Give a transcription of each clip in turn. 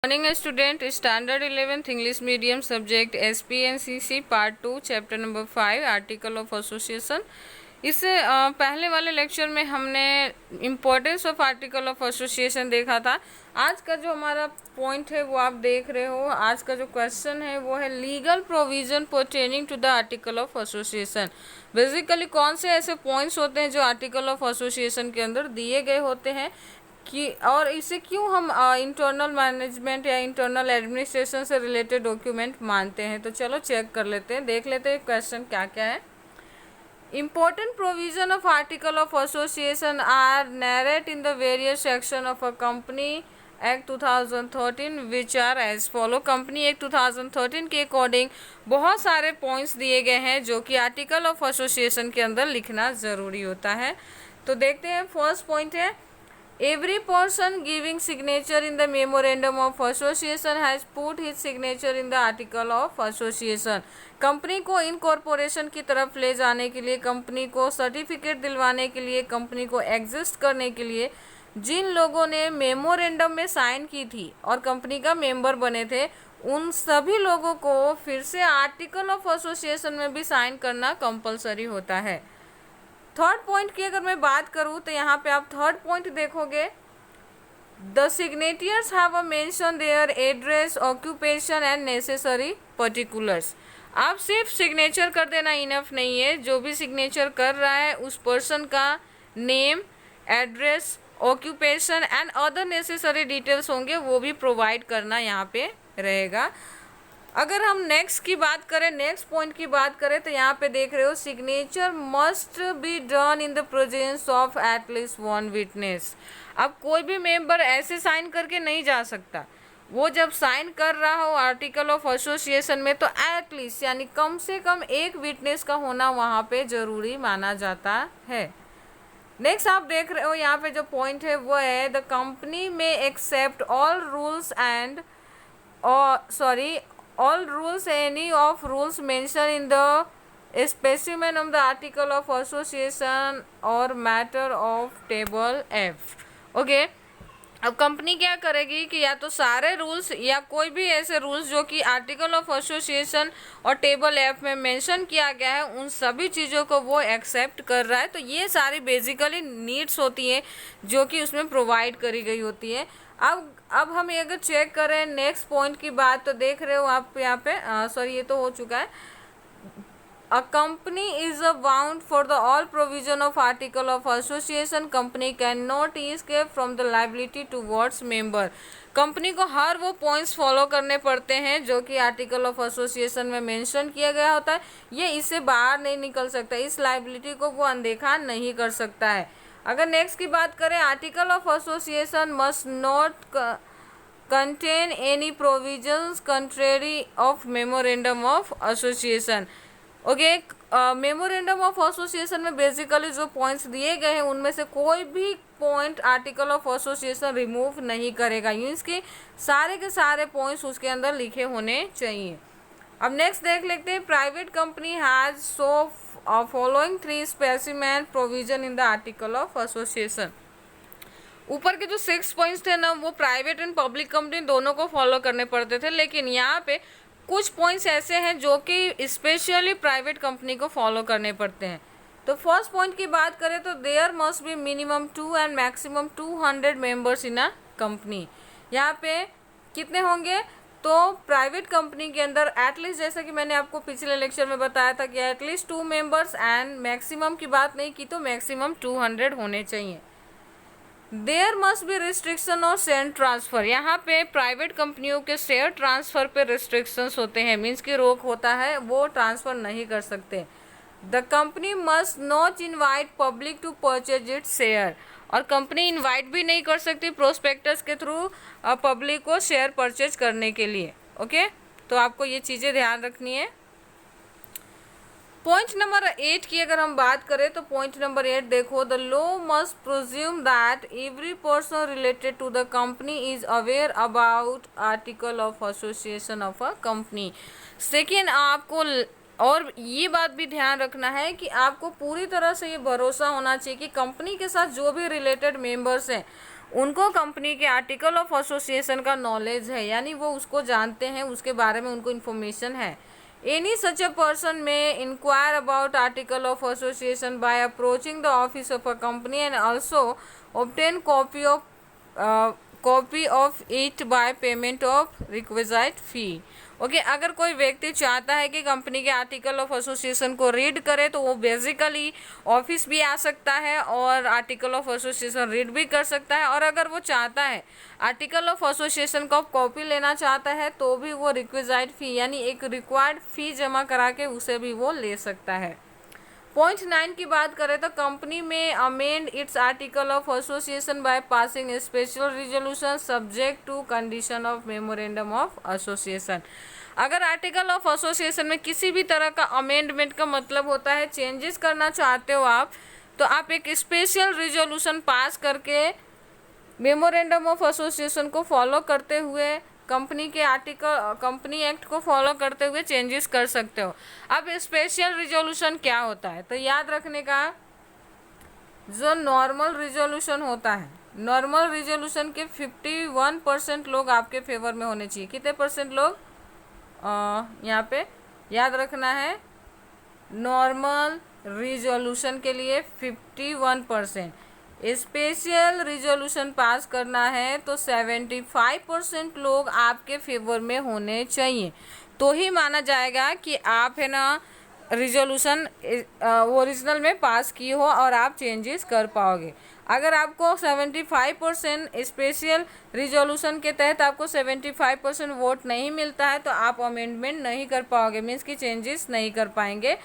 Morning student, standard 11th English medium subject SPNCC part 2 chapter number 5 article of association. इससे पहले वाले lecture में हमने importance of article of association देखा था। आज का जो हमारा पॉइंट है वो आप देख रहे हो। आज का जो क्वेश्चन है वो है legal provision pertaining to the article of association. Basically कौन से ऐसे पॉइंट्स होते हैं जो आर्टिकल ऑफ एसोसिएशन के अंदर दिए गए होते हैं कि और इसे क्यों हम इंटरनल मैनेजमेंट या इंटरनल एडमिनिस्ट्रेशन से रिलेटेड डॉक्यूमेंट मानते हैं। तो चलो चेक कर लेते हैं, देख लेते हैं क्वेश्चन क्या क्या है। Important provision of article of association are narrate in the various section of a Company Act 2013 which are as follow। Company act 2013 के अकॉर्डिंग बहुत सारे पॉइंट्स दिए गए हैं जो कि आर्टिकल ऑफ एसोसिएशन के अंदर लिखना ज़रूरी होता है। तो देखते हैं, फर्स्ट पॉइंट है Every person giving signature in the memorandum of association has put his signature in the article of association। Company को इनकॉर्पोरेशन की तरफ ले जाने के लिए, कंपनी को सर्टिफिकेट दिलवाने के लिए, कंपनी को एग्जिस्ट करने के लिए जिन लोगों ने मेमोरेंडम में साइन की थी और कंपनी का मेंबर बने थे, उन सभी लोगों को फिर से आर्टिकल ऑफ एसोसिएशन में भी साइन करना कंपलसरी होता है। थर्ड पॉइंट की अगर मैं बात करूँ तो यहाँ पे आप थर्ड पॉइंट देखोगे, the signatories have a mention their address, occupation and necessary particulars. आप सिर्फ सिग्नेचर कर देना इनफ नहीं है, जो भी सिग्नेचर कर रहा है उस पर्सन का name, address, occupation and other necessary details होंगे वो भी प्रोवाइड करना यहाँ पे रहेगा। अगर हम नेक्स्ट की बात करें, नेक्स्ट पॉइंट की बात करें तो यहाँ पे देख रहे हो, signature must be done in the presence of at least one witness. अब कोई भी मेंबर ऐसे साइन करके नहीं जा सकता, वो जब साइन कर रहा हो आर्टिकल ऑफ एसोसिएशन में तो एटलीस्ट यानी कम से कम एक विटनेस का होना वहाँ पे जरूरी माना जाता है। नेक्स्ट आप देख रहे हो यहाँ पे जो पॉइंट है वो है, द कंपनी में except all rules and all rules any of rules mentioned in the specimen of the article of association or matter of table F। Okay, अब कंपनी क्या करेगी कि या तो सारे रूल्स या कोई भी ऐसे रूल्स जो कि आर्टिकल ऑफ एसोसिएशन और टेबल एफ में मेंशन किया गया है उन सभी चीज़ों को वो एक्सेप्ट कर रहा है। तो ये सारी बेसिकली नीड्स होती हैं जो कि उसमें प्रोवाइड करी गई होती है। अब हम अगर चेक करें नेक्स्ट पॉइंट की बात तो देख रहे हो आप यहाँ पे, सॉरी ये तो हो चुका है, a company is a bound for the all provision of article of association, company can not escape from the liability towards member. Company को हर वो पॉइंट्स फॉलो करने पड़ते हैं जो कि आर्टिकल ऑफ एसोसिएशन में मेंशन किया गया होता है, ये इससे बाहर नहीं निकल सकता, इस लायबिलिटी को वो अनदेखा नहीं कर सकता है। अगर नेक्स्ट की बात करें, article of association must not contain any provisions contrary of memorandum of association. Okay, memorandum of association में बेसिकली जो पॉइंट्स दिए गए हैं उनमें से कोई भी point article of association remove नहीं करेगा, मीन्स कि सारे के सारे पॉइंट्स उसके अंदर लिखे होने चाहिए। अब नेक्स्ट देख लेते हैं, private company has so following 3 specimen provision in the article of association. ऊपर के जो 6 पॉइंट्स थे ना वो प्राइवेट एंड पब्लिक कंपनी दोनों को फॉलो करने पड़ते थे, लेकिन यहाँ पे कुछ पॉइंट्स ऐसे हैं जो कि स्पेशली प्राइवेट कंपनी को फॉलो करने पड़ते हैं। तो फर्स्ट पॉइंट की बात करें तो there must be minimum 2 and maximum 200 members in a company. यहाँ पे कितने होंगे, तो प्राइवेट कंपनी के अंदर एटलीस्ट, जैसा कि मैंने आपको पिछले लेक्चर में बताया था कि एटलीस्ट 2 मेंबर्स एंड मैक्सिमम की बात नहीं की तो मैक्सिमम 200 होने चाहिए। देयर मस्ट बी रिस्ट्रिक्शन और शेयर ट्रांसफ़र। यहाँ पे प्राइवेट कंपनियों के शेयर ट्रांसफ़र पे रिस्ट्रिक्शंस होते हैं, मीन्स की रोक होता है, वो ट्रांसफ़र नहीं कर सकते। The company must not invite public to purchase its share, और कंपनी इनवाइट भी नहीं कर सकती प्रोस्पेक्टस के थ्रू पब्लिक को शेयर परचेज करने के लिए। ओके, तो आपको ये चीज़ें ध्यान रखनी है। पॉइंट नंबर 8 की अगर हम बात करें तो पॉइंट नंबर 8 देखो, the law must presume that every person related to the company is aware about article of association of a company. Second, आपको और ये बात भी ध्यान रखना है कि आपको पूरी तरह से ये भरोसा होना चाहिए कि कंपनी के साथ जो भी रिलेटेड मेंबर्स हैं उनको कंपनी के आर्टिकल ऑफ एसोसिएशन का नॉलेज है, यानी वो उसको जानते हैं, उसके बारे में उनको इन्फॉर्मेशन है। Any such a person may inquire about article of association by approaching the office of a company and also obtain copy of it by payment of requisite fee. Okay, अगर कोई व्यक्ति चाहता है कि कंपनी के article of association को read करे तो वो बेसिकली ऑफिस भी आ सकता है और आर्टिकल ऑफ एसोसिएशन रीड भी कर सकता है। और अगर वो चाहता है आर्टिकल ऑफ एसोसिएशन का कॉपी लेना चाहता है तो भी वो रिक्विजाइट फी यानी एक रिक्वायर्ड फी जमा करा के उसे भी वो ले सकता है। पॉइंट 9 की बात करें तो company may amend its article of association by passing a special resolution subject to condition of memorandum of association. अगर आर्टिकल ऑफ एसोसिएशन में किसी भी तरह का अमेंडमेंट का मतलब होता है चेंजेस करना चाहते हो आप, तो आप एक स्पेशल रिजोल्यूशन पास करके मेमोरेंडम ऑफ एसोसिएशन को फॉलो करते हुए कंपनी एक्ट को फॉलो करते हुए चेंजेस कर सकते हो। अब स्पेशल रिजोल्यूशन क्या होता है, तो याद रखने का, जो नॉर्मल रिजोल्यूशन होता है, नॉर्मल रिजोल्यूशन के 51% लोग आपके फेवर में होने चाहिए। कितने परसेंट लोग यहाँ पे याद रखना है, नॉर्मल रिजोल्यूशन के लिए 51%। स्पेशल रिजोल्यूशन पास करना है तो 75% लोग आपके फेवर में होने चाहिए, तो ही माना जाएगा कि आप है ना रिजोल्यूशन ओरिजिनल में पास की हो और आप चेंजेस कर पाओगे। अगर आपको 75% स्पेशल रिजोल्यूशन के तहत आपको 75% वोट नहीं मिलता है तो आप अमेंडमेंट नहीं कर पाओगे, मीन्स कि चेंजेस नहीं कर पाएंगे।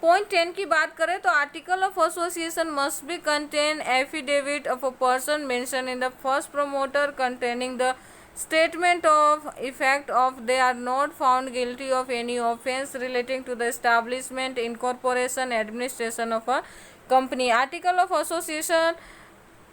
पॉइंट 10 की बात करें तो article of association must be contain affidavit of a person mention in the first promoter containing the statement of effect of they are not found guilty of any offense relating to the establishment, incorporation, administration of a company। Article of association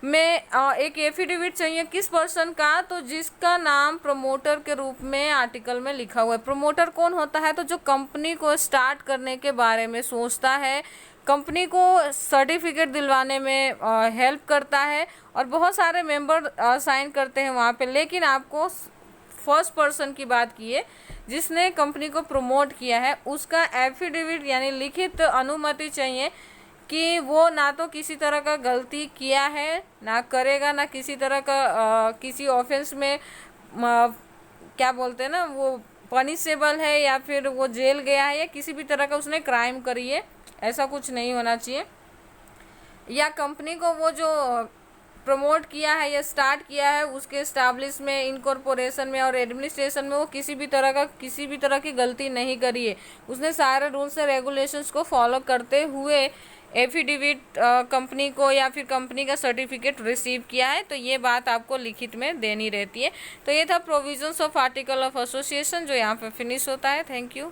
में एक affidavit चाहिए किस person का, तो जिसका नाम promoter के रूप में आर्टिकल में लिखा हुआ है। प्रमोटर कौन होता है, तो जो कंपनी को स्टार्ट करने के बारे में सोचता है, कंपनी को सर्टिफिकेट दिलवाने में हेल्प करता है और बहुत सारे मेंबर साइन करते हैं वहाँ पे। लेकिन आपको फर्स्ट पर्सन की बात की है जिसने कंपनी को प्रमोट किया है, उसका एफिडेविट यानी लिखित अनुमति चाहिए कि वो ना तो किसी तरह का गलती किया है, ना करेगा, ना किसी तरह का किसी ऑफेंस में क्या बोलते हैं ना वो पनिशेबल है या फिर वो जेल गया है या किसी भी तरह का उसने क्राइम करी है, ऐसा कुछ नहीं होना चाहिए। या कंपनी को वो जो प्रमोट किया है या स्टार्ट किया है उसके एस्टैब्लिश में, इनकॉर्पोरेशन में और एडमिनिस्ट्रेशन में वो किसी भी तरह की गलती नहीं करी है, उसने सारे रूल्स एंड रेगुलेशंस को फॉलो करते हुए एफिडेविट कंपनी को या फिर कंपनी का सर्टिफिकेट रिसीव किया है, तो ये बात आपको लिखित में देनी रहती है। तो ये था provisions of article of association जो यहाँ पे फिनिश होता है। Thank you.